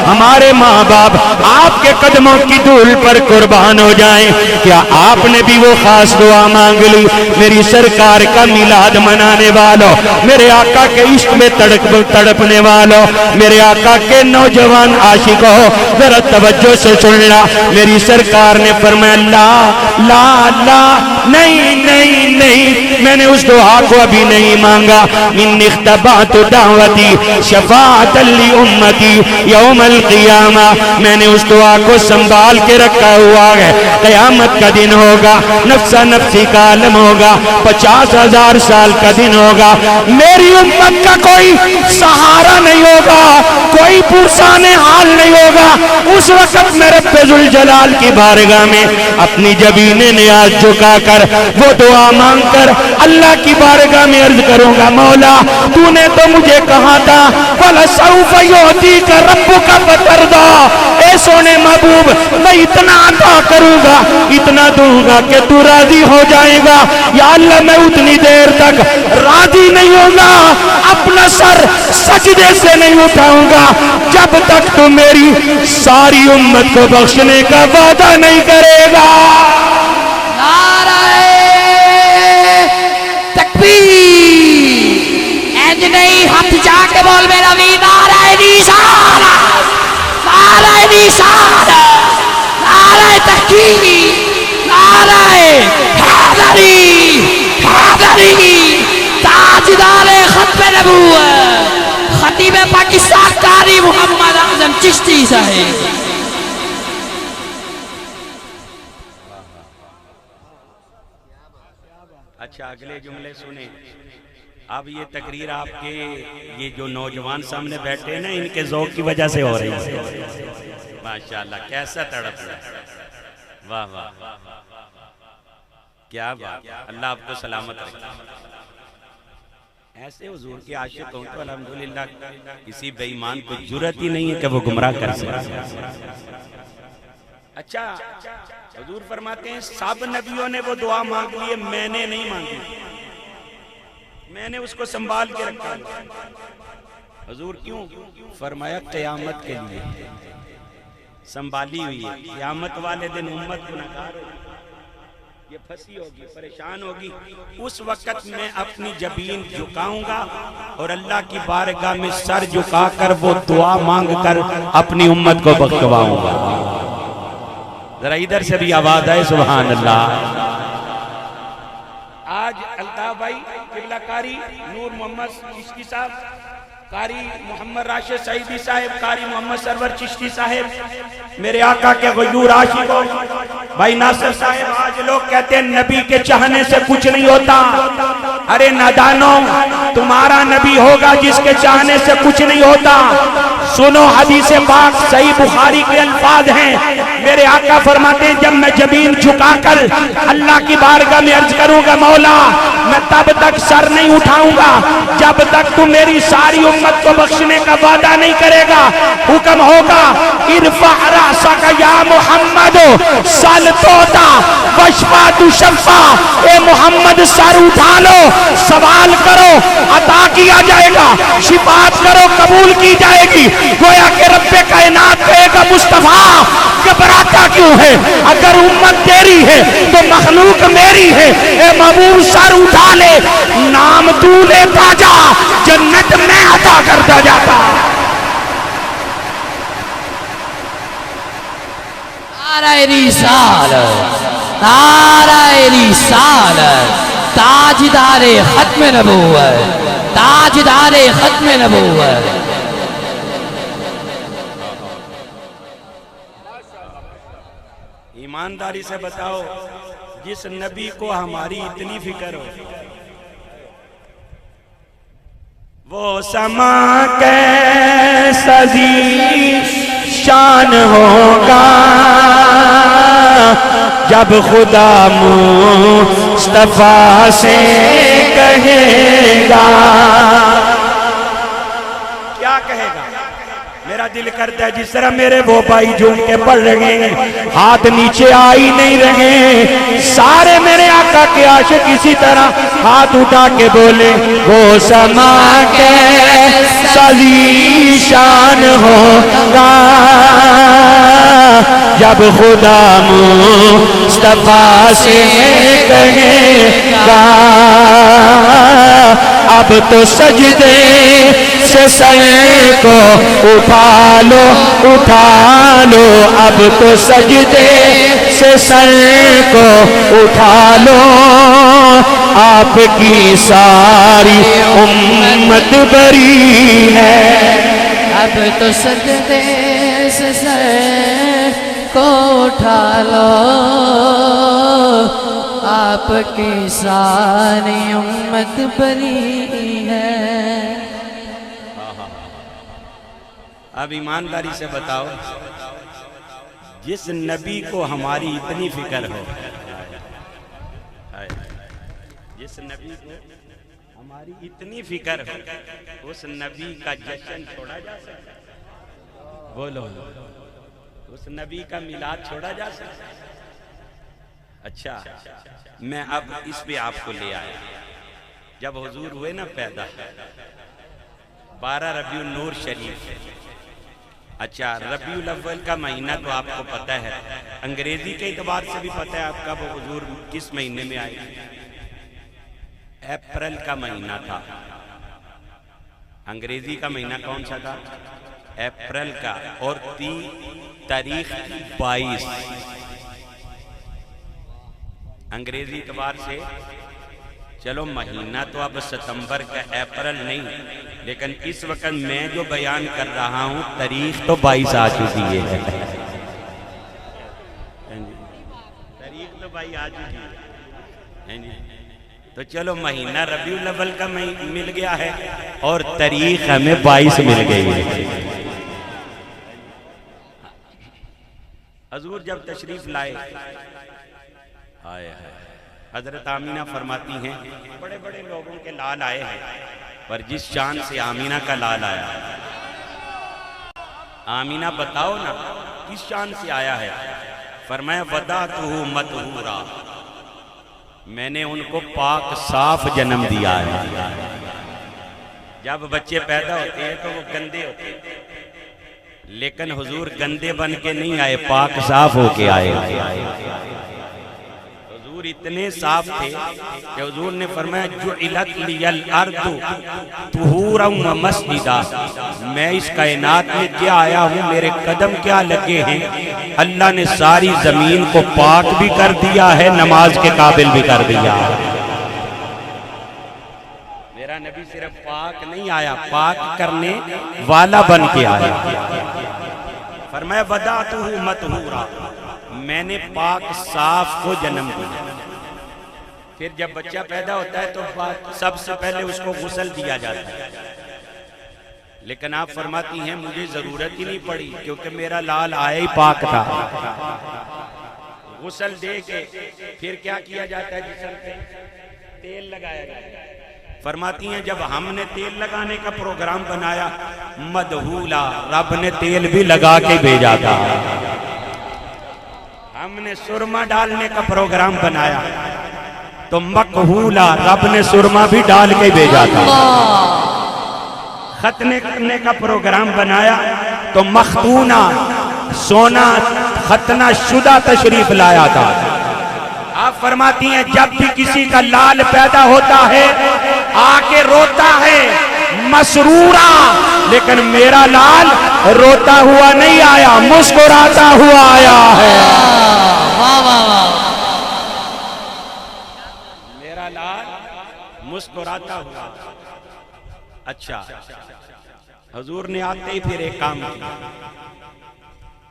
A: हमारे माँ बाप आपके कदमों की धूल पर कुर्बान हो जाएं, क्या आपने भी वो खास दुआ मांग ली? मेरी सरकार का मिलाद मनाने वालों, मेरे आका के इश्क में तड़पने वालों, मेरे आका के नौजवान आशिकों, जरा तवज्जो से सुनना। मेरी सरकार ने फरमाया, ला ला ला, नहीं नहीं नहीं, मैंने उस दुआ को अभी नहीं मांगा। इन्नी इख्तबातु दावती शफाअतन ली उम्मती यौमल क़ियामा, मैंने उस दुआ को संभाल के रखा हुआ है। क़यामत का दिन होगा, नफ्सा नफ्सी का आलम होगा, 50,000 साल का दिन होगा, मेरी उम्मत का कोई सहारा नहीं होगा, कोई पुरसाने हाल नहीं होगा। उस वक्त मैं रब्बे जुल जलाल की बारगाह में अपनी जबीने नियाज झुकाकर वो दुआ मांगकर अल्लाह की बारगाह में अर्ज करूंगा, मौला तूने तो मुझे कहा था वलसौफ युअतीका रब्बुका फतरदा, ए सोने महबूब मैं इतना अता करूंगा, इतना दूंगा कि तू राजी हो जाएगा। या अल्लाह मैं उतनी देर तक राजी नहीं होगा, अपना सर सजदे से नहीं उठाऊंगा जब तक तू मेरी सारी उम्मत को बख्शने का वादा नहीं करेगा।
B: नारे तकबीर, इंज नहीं हाथ जाके बोल मेरा भी, नारे निशान, नारे निशान, नारे तकबीर, नारे हैदरी, हैदरी, ताजदारे खत्म नबूवत, खतीब पाकिस्तान कारी मोहम्मद आजम चिश्ती साहब।
A: अच्छा, अगले जुमले सुने। अब ये तकरीर आपके ये जो नौजवान सामने बैठे हैं ना, इनके ज़ौक़ की वजह से हो रही है। माशाल्लाह, कैसा तड़प रहा है, वाह वाह, क्या बात, अल्लाह आपको सलामत रखे। ऐसे हुजूर के आशिक हों तो अल्हम्दुलिल्लाह किसी बेईमान को जुर्रत ही नहीं है कि वो गुमराह कर सके। अच्छा, हुजूर फरमाते हैं सब नबियों ने वो दुआ मांग ली है, मैंने नहीं मांगी, मैंने उसको संभाल के रखा। हुजूर क्यों? फरमाया क़यामत के लिए संभाली हुई है। क़यामत वाले दिन उम्मत गुनहगार होगी, ये फंसी होगी, परेशान होगी, उस वक्त मैं अपनी जबीन झुकाऊंगा और अल्लाह की बारगाह में सर झुकाकर वो दुआ मांग कर अपनी उम्मत को बख्शवाऊंगा। जरा इधर से भी आवाज आए, सुभान अल्लाह। आज अल्ताफ भाई किबला कारी नूर मोहम्मद चिश्ती साहब, कारी मोहम्मद राशिद सईदी साहब, कारी मोहम्मद सरवर चिश्ती साहब, मेरे आका के गयूर आशिकों, भाई नासिर साहब, आज लोग कहते हैं नबी के चाहने से कुछ नहीं होता। अरे नादानों, तुम्हारा नबी होगा जिसके चाहने से कुछ नहीं होता। सुनो हदीस पाक, सही बुखारी के अल्फाज हैं, मेरे आका फरमाते हैं जब मैं जमीन झुकाकर अल्लाह की बारगाह में अर्ज करूंगा, मौला मैं तब तक सर नहीं उठाऊंगा जब तक तू मेरी सारी उम्मत को बख्शने का वादा नहीं करेगा। हुक्म होगा, इरफा रासका या मोहम्मद सल तोता वशफा तु शफा, ए मोहम्मद सर उठा लो, सवाल करो अता किया जाएगा, शिफात करो कबूल की जाएगी। गोया के रब्बे कायनात कहेगा, मुस्तफा घबराता क्यों है? अगर उम्मत तेरी है तो मखलूक मेरी है। ए महबूब सर उठा ले, नाम तू लेता जा, जन्नत में अता करता जाता।
B: नारे रिसालत, नारे रिसालत, ताजदारे खत्म नबूवत, ताजदारे खत्म नबूवत।
A: ईमानदारी से बताओ, जिस नबी को हमारी इतनी फिक्र हो, वो समा कैसा ज़ीशान होगा जब खुदा मुस्तफा से कहेगा, क्या कहेगा? मेरा दिल करता है जिस तरह मेरे वो भाई झूम के पढ़ रहे हैं, हाथ नीचे आ ही नहीं रहे, सारे मेरे आका के आशिक इसी तरह हाथ उठा के बोले, वो समा के सलीशान होगा जब खुदा मुस्तफा से कहेगा, अब तो सजदे से सर को उठा लो, अब तो सजदे से सर को उठा लो, आपकी सारी उम्मत बरी है।
B: अब तो सजदे से सर को उठा लो, आपकी सारी उम्मत बरी है।
A: अब ईमानदारी से बताओ, जिस नबी को हमारी इतनी फिक्र हो, जिस नबी को हमारी इतनी फिक्र हो, उस नबी का जश्न छोड़ा जा सकता? बोलो, उस नबी का मिलाद छोड़ा जा सकता? अच्छा, मैं अब इस पे आपको ले आया। जब हुजूर हुए ना पैदा, 12 रबीउल नूर शरीफ। अच्छा, रबीउल अव्वल का महीना तो आपको पता है, अंग्रेजी के एतबार से भी पता है आपका वो हुजूर किस महीने में आए। अप्रैल का महीना था। अंग्रेजी का महीना कौन सा था? अप्रैल का, और तारीख 22। अंग्रेजी एतबार से चलो महीना तो अब सितंबर का, अप्रैल नहीं, लेकिन इस वक्त मैं जो बयान कर रहा हूं तारीख तो 22 आ चुकी है। तारीख तो 22 आ चुकी है। तो चलो महीना रबीउल अव्वल का मिल गया है और तारीख हमें 22 मिल गई है। हजूर जब तशरीफ लाए, आए हजरत आमीना फरमाती हैं, बड़े बड़े लोगों के लाल आए हैं, पर जिस शान से आमीना का लाल आया, आमीना बताओ ना किस शान से आया है? फरमाया वदातुहु मतहूरा, मैंने उनको पाक साफ जन्म दिया है। जब बच्चे पैदा होते हैं तो वो गंदे होते हैं, लेकिन हुजूर गंदे बन के नहीं आए, पाक साफ होके आए। हुजूर इतने साफ थे कि हुजूर ने फरमाया जुइलत लियल अर्दु तुहूरन व मस्जिदा, मैं इस कायनात में क्या आया हूँ, मेरे कदम क्या लगे हैं, अल्लाह ने सारी जमीन को पाक भी कर दिया है, नमाज के काबिल भी कर दिया। मेरा नबी सिर्फ पाक नहीं आया, पाक करने वाला बन के आया। फरमाया वदातुहु मतहूरा, मैंने पाक साफ को जन्म दिया। फिर जब बच्चा पैदा होता है तो सबसे पहले उसको गुस्ल दिया जाता है, लेकिन आप फरमाती हैं मुझे जरूरत ही नहीं पड़ी, क्योंकि मेरा लाल आया ही पाक था। गुस्ल दे के फिर क्या किया जाता है? जिस्म पे तेल लगाया जाता है। फरमाती हैं जब हमने तेल लगाने का प्रोग्राम बनाया, मदहूला, रब ने तेल भी लगा के भेजा था। हमने सुरमा डालने का प्रोग्राम बनाया तो मकहूला, रब ने सुरमा भी डाल के भेजा था। खतने करने का प्रोग्राम बनाया तो मखतूना, सोना खतना शुदा तशरीफ लाया था। आप फरमाती हैं जब भी किसी का लाल पैदा होता है आके रोता है मसरूरा, लेकिन मेरा लाल रोता हुआ नहीं आया, मुस्कुराता हुआ आया है। मेरा लाल मुस्कुराता हुआ। अच्छा, हुजूर ने आते ही फिर एक काम किया।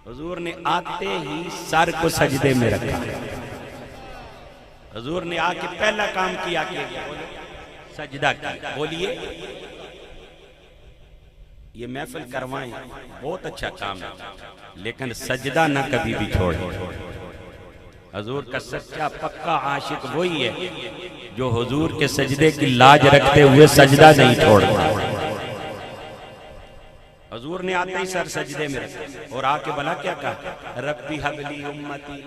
A: हुजूर ने आते ही सर को सजदे में रखा। हुजूर ने आके पहला काम किया कि सजदा किया। बोलिए, ये महफिल करवाएं, बहुत अच्छा काम है, लेकिन सजदा ना कभी भी छोड़े। हुजूर का सच्चा पक्का आशिक वही है जो हुजूर के सजदे की लाज रखते हुए सजदा नहीं छोड़ता। हुजूर ने आते ही सर सजदे में रखा और आके भला क्या कहा, रब्बी हबली उम्मती,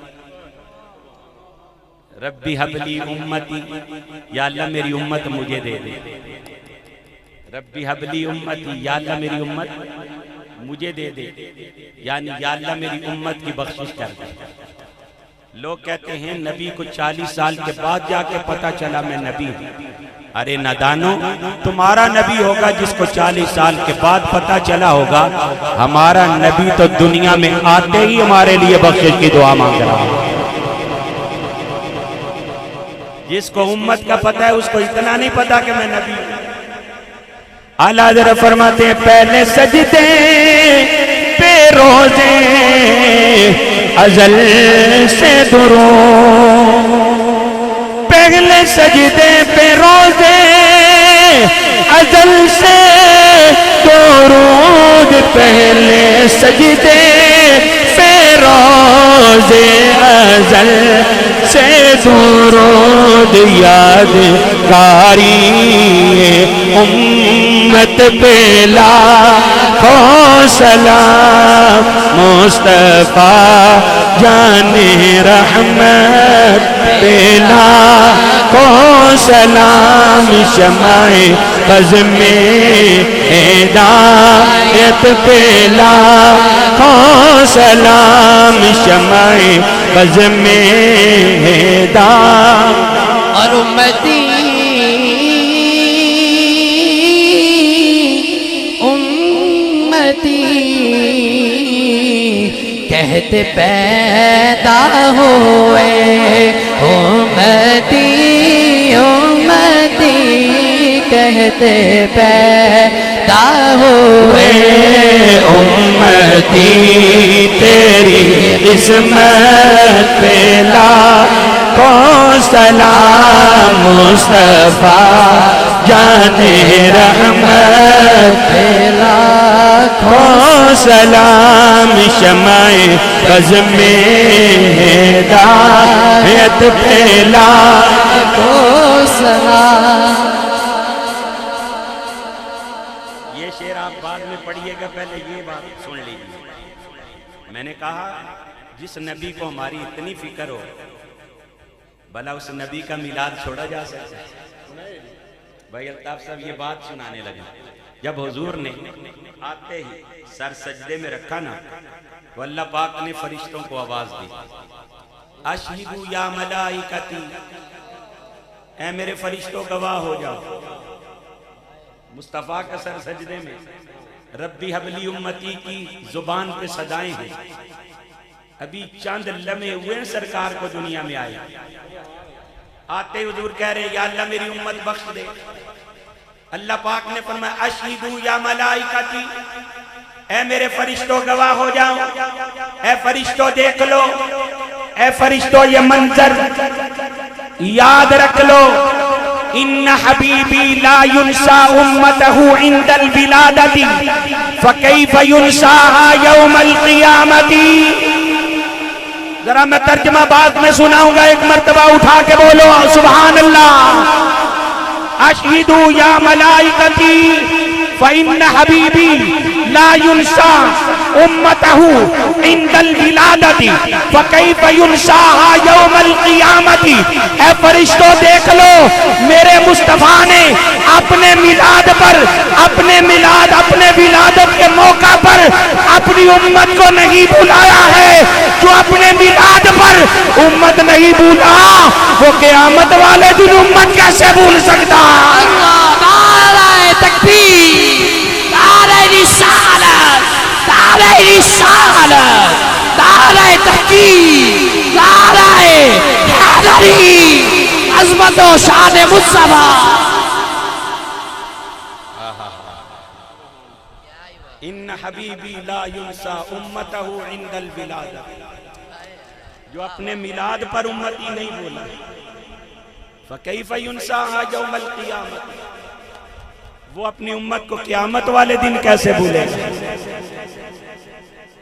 A: रब्बी हबली उम्मती, या अल्लाह मेरी उम्मत मुझे दे दे। रब्बी हबली उम्मती, या अल्लाह मेरी उम्मत मुझे दे दे, यानी या अल्लाह मेरी उम्मत की बख्शिश कर दे। लोग कहते हैं नबी को 40 साल के बाद जाके पता चला मैं नबी हूं। अरे नादानो, तुम्हारा नबी होगा जिसको 40 साल के बाद पता चला होगा। हमारा नबी तो दुनिया में आते ही हमारे लिए बख्शिश की दुआ मांग रहा है। जिसको उम्मत का पता है उसको इतना नहीं पता कि मैं नबी हूं। आला हज़रत फरमाते हैं पहले सजदे पे रोजे अजल से दुरूद, पहले सजदे पे रोजे अजल से दुरूद, पहले सजदे पे रोजे अजल से दुरूद, यादगारी उम्मत पे लाखों सलाम, मुस्तफा जाने रहमत पे लाखों सलाम, शमाए फ़ज़ में हिदायत पे लाखों सलाम, शमाए फ़ज़ में हिदायत।
B: और उम्मती कहते पैदा हुए, उम्मती उम्मती कहते पैदा हुए,
A: उम्मती तेरी इस्मत पे लाखों सलाम, मुस्तफा जाने रहमत पे लाखों सलाम, शमाए फ़ज़ में हिदायत पे लाखों सलाम। ये शेर आप बाद में पढ़िएगा, पहले ये बात सुन लीजिए। मैंने कहा जिस नबी को हमारी इतनी फिक्र हो, भला उस नबी का मिलाद छोड़ा जा सकता है? भाई अल्ताफ साहब ये बात सुनाने लगे। जब हुजूर ने आते ही सर सजदे में रखा ना, तो अल्लाह पाक ने फरिश्तों को आवाज दी, अशहिदू या मलाइकती, ऐ मेरे फरिश्तों गवाह हो जाओ। मुस्तफ़ा का सर सजदे में, रब्बी हबली उम्मती की जुबान पे सदाएं हैं। अभी चंद लम्हे हुए हैं सरकार को दुनिया में आए, आते हुजूर कह रहे या अल्लाह मेरी उम्मत बख्श दे। अल्लाह पाक ने फरमाया अशहिदू या मलाइकती, ऐ मेरे फरिश्तों गवाह हो जाओ। ऐ फरिश्तों देख लो, ऐ फरिश्तों ये मंजर याद रख लो। इन्न हबीबी ला युनसा उम्मतहु इंदल विलादती फकैफ युनसा यौमल क़ियामती। जरा मैं तर्जुमा बाद में सुनाऊंगा, एक मर्तबा उठा के बोलो सुभान अल्लाह। अशहिदू या मलाइकती फ़इन्न हबीबी ला युनसा उम्मतहु इंदल विलादती फ़कैफ युनसा यौमल क़ियामती। ऐ फरिश्तों देख लो, मेरे मुस्तफ़ा ने अपने मिलाद पर, अपने विलादत के मौका पर अपनी उम्मत को नहीं बुलाया है। जो अपने मिलाद पर उम्मत नहीं भूला, वो क़यामत वाले दिन उम्मत कैसे भूल सकता?
B: नारे तकबीर, नारे रिसालत, नारे रिसालत, नारे तहकीक, नारे हैदरी, अज़मत व शान मुस्तफ़ा।
A: इन्न हबीबी ला युनसा उम्मतहु इंदल विलादत। जो अपने मिलाद पर उम्मती नहीं बोला, फकैफ युनसा यौमल क़ियामत, वो अपनी उम्मत को क़यामत वाले दिन कैसे भूलेगा?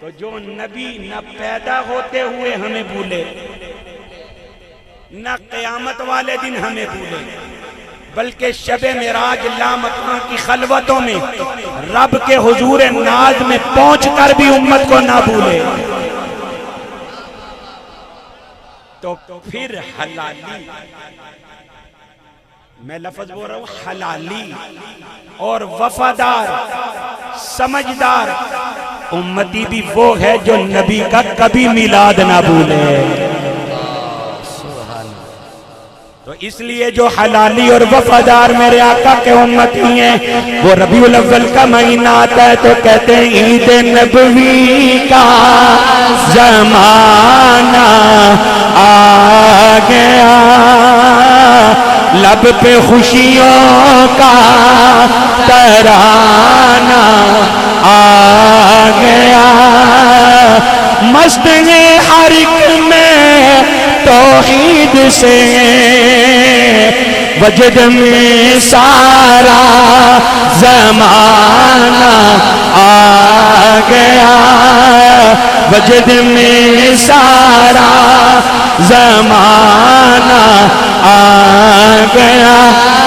A: तो जो नबी न पैदा होते हुए हमें भूले, न क़यामत वाले दिन हमें भूले, बल्कि शबे मेराज लामकां की खलवतों में रब के हुजूर नाज में पहुंचकर भी उम्मत को ना भूले। तो फिर हलाली, मैं लफ्ज बोल रहा हूं हलाली और वफादार समझदार उम्मती भी वो है जो नबी का कभी मिलाद ना भूले। तो इसलिए जो हलाली और वफादार मेरे आका के उम्मती हैं, वो रबीउल अव्वल का महीना आता है तो कहते हैं ईद नबवी का जमाना आ गया, लब पे खुशियों का तराना आ गया, मस्त है हर एक में तौहीद से वजद में सारा जमाना आ गया, वजद में सारा जमाना आ गया,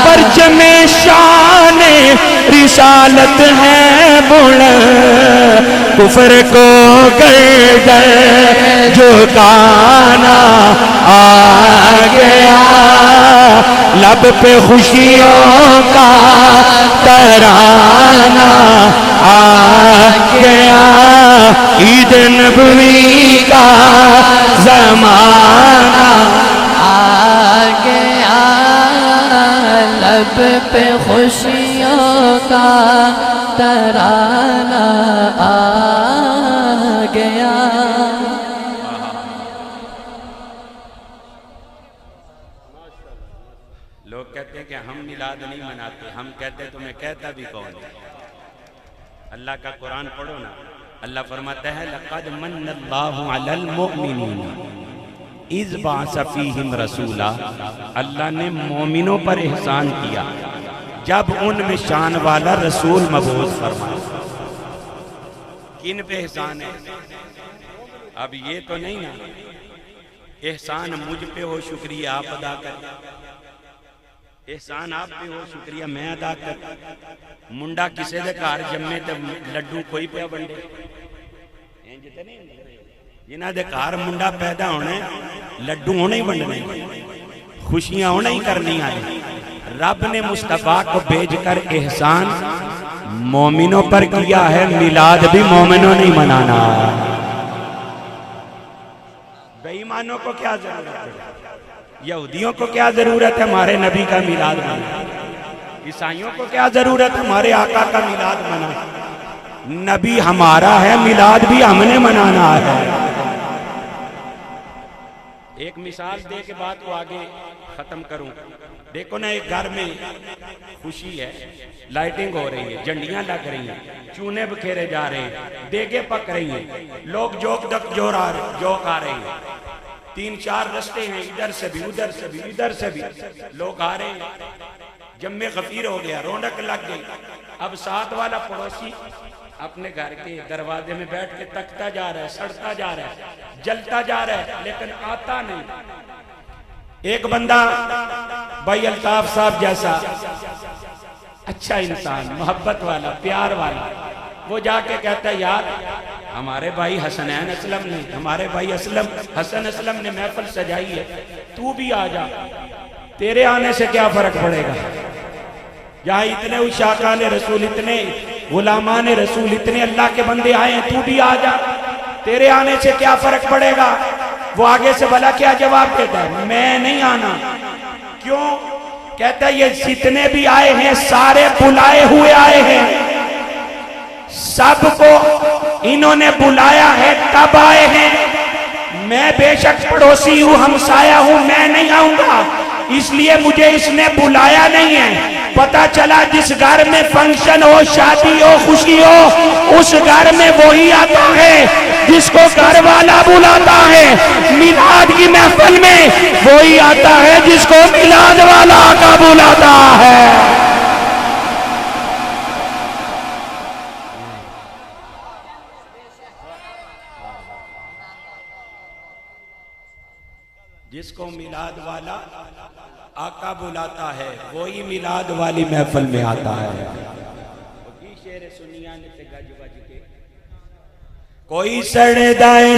A: परचम शान रिसालत है बुलंद, कुफर को गर्दन झुकाना आ गया, लब पे खुशियों का तराना आ गया, ईद नबवी का जमाना
B: आ गया, लब पे खुशियों का तराना आ गया।
A: लोग कहते हैं कि हम मिलाद नहीं मनाते, हम कहते हैं तुम्हें कहता भी कौन है? अल्लाह का कुरान पढ़ो ना, अल्लाह फरमाता है लक़द मन्नल्लाहु अलल मुमिनीन इज़ बअसा फ़ीहिम रसूला, अल्लाह ने मोमिनों पर एहसान किया जब उनमें शान वाला रसूल मबूस फरमाया। किन पे एहसान है? अब ये तो नहीं ना एहसान मुझ पे हो शुक्रिया आप अदा कर, एहसान आप पे हो शुक्रिया मैं अदा कर। मुंडा किसी दे घर जम्मे ते लड्डू कोई पे वंडे, जिन्हां दे घर मुंडा पैदा होने लड्डू होने ही वंडने, खुशियां होने ही करनी है। रब ने मुस्तफा को भेजकर एहसान मोमिनों पर किया है, मिलाद भी मोमिनों ने मनाना। बेईमानों को क्या जरूरत है, यहूदियों को क्या जरूरत है हमारे नबी का मिलाद मनाना, ईसाइयों को क्या जरूरत है हमारे आका का मिलाद मनाना। नबी हमारा है, मिलाद भी हमने मनाना है। एक मिसाल दे के बात को आगे खत्म करूं। देखो ना, एक घर में खुशी है, लाइटिंग हो रही है, झंडियां लग रही हैं, चूने बखेरे जा रहे हैं, देगे पक रही हैं, लोग जोक आ रहे हैं, 3-4 रास्ते हैं, इधर से भी उधर से भी इधर से भी लोग आ रहे हैं। जम्मे गफीर हो गया, रौनक लग गई। अब साथ वाला पड़ोसी अपने घर के दरवाजे में बैठ के तकता जा रहा है, सड़ता जा रहा है, जलता जा रहा है, लेकिन आता नहीं। एक बंदा भाई अल्ताफ साहब जैसा अच्छा इंसान, मोहब्बत वाला, प्यार वाला, वो जाके कहता है यार हमारे भाई हसनैन असलम ने, हमारे भाई हसन असलम ने महफिल सजाई है, तू भी आ जा, तेरे आने से क्या फर्क पड़ेगा? यहाँ इतने उशाकान रसूल, इतने गुलामान रसूल, इतने अल्लाह के बंदे आए हैं, तू भी आ जा, तेरे आने से क्या फर्क पड़ेगा? वो आगे से भला क्या जवाब देता है? मैं नहीं आना। क्यों? कहता है ये जितने भी आए हैं सारे बुलाए हुए आए हैं, सबको इन्होंने बुलाया है तब आए हैं। मैं बेशक पड़ोसी हूं, हमसाया हूं, मैं नहीं आऊंगा, इसलिए मुझे इसने बुलाया नहीं है। पता चला जिस घर में फंक्शन हो, शादी हो, खुशी हो, उस घर में वही आता है जिसको घर वाला बुलाता है। मिलाद की महफिल में वही आता है जिसको मिलाद वाला का बुलाता है। जिसको मिलाद वाला आका बुलाता है वही मिलाद वाली महफिल में आता है। शेर सुनिया ने ते गज बज के कोई सड़ जाए,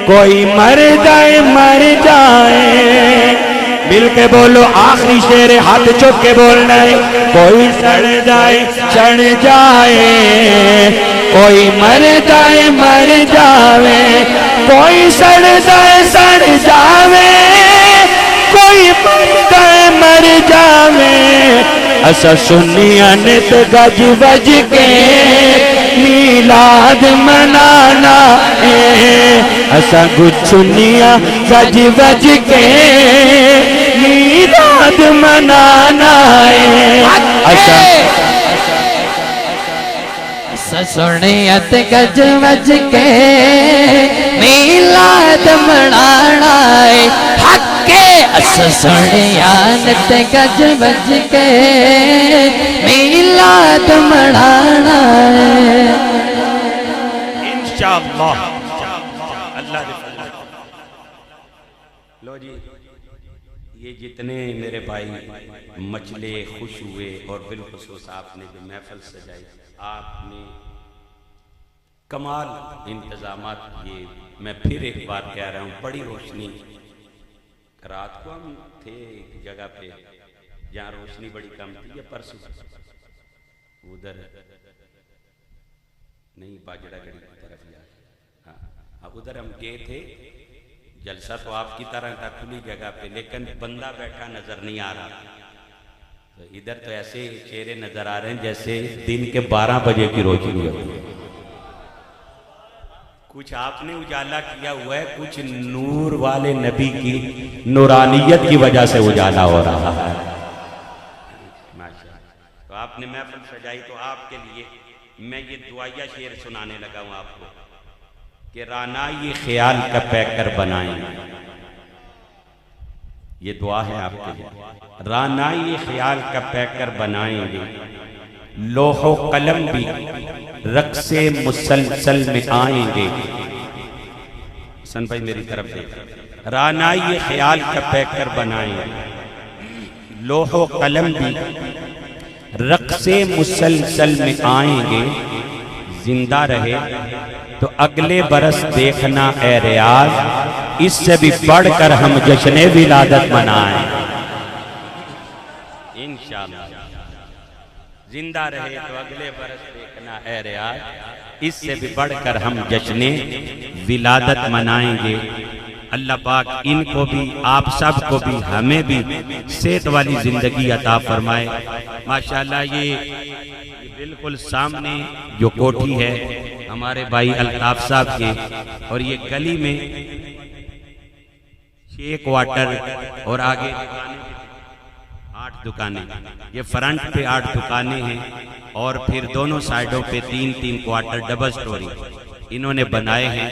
A: कोई मर जाए। मिल के बोलो आखिरी शेर हाथ चुक के बोलना है। कोई सड़ जाए, कोई मर जावे, कोई सड़ जावे, कोई मर जावे। असा सुनिया ने तो गज बज के मिलाद मनाना है। असा गुच्छुनिया गज बज के मिलाद मनाना है। असा
B: सुनियत गज बज के मिलाद मनाना है। हक्के सुनियत गज बज के मिलाद मनाना है
A: इंशाअल्लाह। अल्लाह लो जी, ये जितने मेरे भाई मचले खुश हुए और बिलखुसूस आपने जो महफिल सजाई, आपने कमाल इंतजामात किए। मैं फिर एक बार कह रहा हूँ, बड़ी रोशनी। रात को हम थे एक जगह पे जहाँ रोशनी बड़ी कम थी, या परसों उधर नहीं बाजड़ा गढ़ी की तरफ जा, हाँ उधर हम गए थे। जलसा तो आपकी तरह था खुली जगह पे, लेकिन बंदा बैठा नजर नहीं आ रहा। तो इधर तो ऐसे चेहरे नजर आ रहे हैं जैसे दिन के 12 बजे की रोशनी होती है। कुछ आपने उजाला किया हुआ है, कुछ नूर वाले नबी की नूरानियत की वजह से उजाला हो रहा है। तो आपने महफिल सजाई, तो आपके लिए मैं ये दुआया शेर सुनाने लगा हूं आपको कि राना ये ख्याल का पैकर बनाएं। ये दुआ है आपके लिए। राना ये ख्याल का पैकर बनाएंगे, लोहो कलम भी रक्से मुसलसल में आएंगे। सन भाई मेरी तरफ देख। राना ये ख्याल का पैकर बनाएंगे, लोहो कलम भी रक्से मुसलसल में आएंगे। जिंदा रहे तो अगले बरस देखना ए रियाज, इससे भी बढ़कर हम जश्न विलादत मनाएं इंशाअल्लाह। जिंदा रहे तो अगले बरस देखना ए रियाज, इससे भी बढ़कर हम जश्न विलादत मनाएंगे। अल्लाह पाक इनको भी, आप सब को भी, हमें भी सेहत वाली जिंदगी अता फरमाए। माशाअल्लाह ये बिल्कुल सामने जो कोठी है हमारे भाई अल्ताफ साहब के, और ये गली में 6 क्वार्टर और आगे 8 दुकानें, ये फ्रंट पे 8 दुकानें हैं और फिर दोनों साइडों पे 3-3 क्वार्टर डबल स्टोरी इन्होंने बनाए हैं।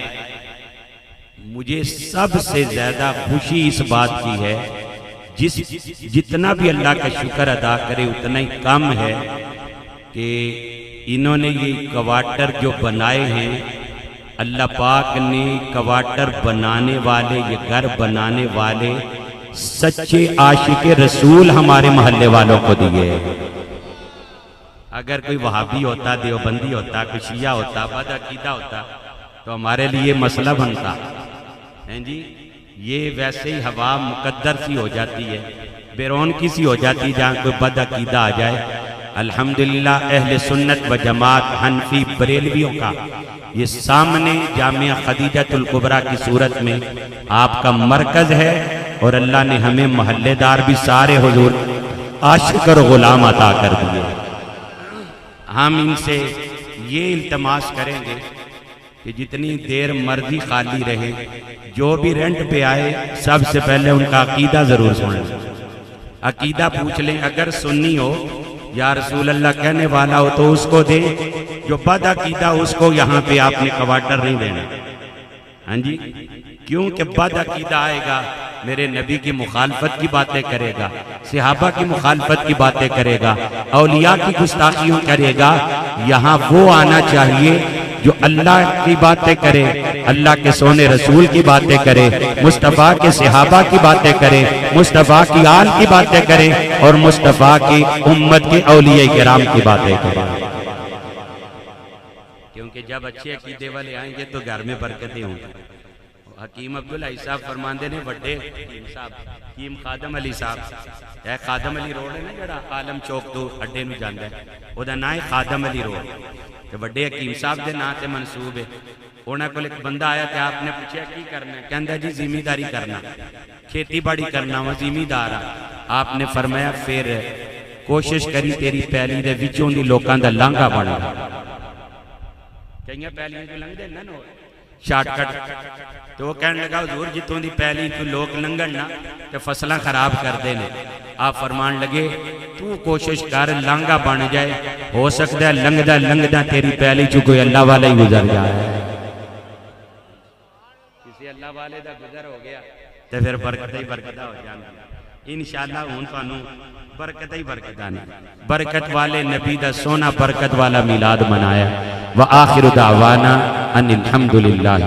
A: मुझे सबसे ज्यादा खुशी इस बात की है, जितना भी अल्लाह का शुक्र अदा करे उतना ही कम है कि इन्होंने ये क्वार्टर जो बनाए हैं, अल्लाह पाक ने क्वार्टर बनाने वाले, ये घर बनाने वाले सच्चे आशिक रसूल हमारे मोहल्ले वालों को दिए। अगर कोई वहाबी होता, देवबंदी होता, कोई शिया होता, बदअकीदा होता तो हमारे लिए मसला बनता है जी। ये वैसे ही हवा मुकद्दर सी हो जाती है, बेरौनकी सी हो जाती जहाँ कोई बदअकीदा आ जाए। अल्हम्दुलिल्लाह अहले सुन्नत व जमात हनफी बरेलवियों का ये सामने जामिया खदीजतुल कुबरा की सूरत में आपका मरकज है, और अल्लाह ने हमें मोहल्लेदार भी सारे हुजूर आशिक और गुलाम अता कर दिए। हम इनसे ये इल्तमास करेंगे कि जितनी देर मर्जी खाली रहे, जो भी रेंट पे आए, सबसे पहले उनका अकीदा जरूर सुन लें, अकीदा पूछ लें। अगर सुन्नी हो या रसूल अल्लाह कहने वाला हो तो उसको दे, जो बद अकीदा उसको यहाँ पे आपने क्वार्टर नहीं देना। हाँ जी, क्योंकि बद अकीदा आएगा, मेरे नबी की मुखालफत की बातें करेगा, सहाबा की मुखालफत की बातें करेगा, औलिया की गुस्ताखियों करेगा। यहाँ वो आना चाहिए जो अल्लाह की बातें करे, अल्लाह के सोने रसूल की बातें करे, मुस्तफ़ा के सहाबा की बातें करे, मुस्तफ़ा की आल की बातें करे और मुस्तफ़ा की उम्मत के औलिया किराम की बातें करे। क्योंकि जब अच्छे अकीदे वाले आएंगे तो घर में बरकतें होंगी। हकीम अब्दुल हई साहब फरमाते ने वड्डे हकीम साहब हकीम खादम अली साहब है, खादम अली रोड है ना जड़ा आलम चौक तो अड्डे नूं जांदा है, ओदा नाम है खादम अली रोड। तो वड्डे हकीम साहब के नाम से मनसूब है। उन्होंने को एक बंदा आया तो आपने पूछा की करना है, कहता जी जिमीदारी करना, खेती बाड़ी करना वा, जिमीदार आ। आपने फरमाया फिर कोशिश करी तेरी पैली दे विचों दी लोकां दा लांघा बन कई पैलियां जो लंघदे ना शार्टकट। तो वो कहने लगा हुजूर जितों दी पैली तो लोग लंघन ना तो फसलां खराब करते हैं। आप फरमान लगे तू कोशिश कर लांघा बन जाए, हो सकता है लंघदा लंघदा तेरी पैली चो कोई अल्लाह वाला ही गुजर जाए। किसी अल्लाह वाले दा गुजर हो गया तो फिर बरकत ही बरकत हो जाएगी इंशाअल्लाह। हुण तुहानू बरकत ही बरकत आनी। बरकत वाले नबी दा सोना बरकत वाला मिलाद मनाया। व आखिर दावाना अनिल हम्दुलिल्लाह।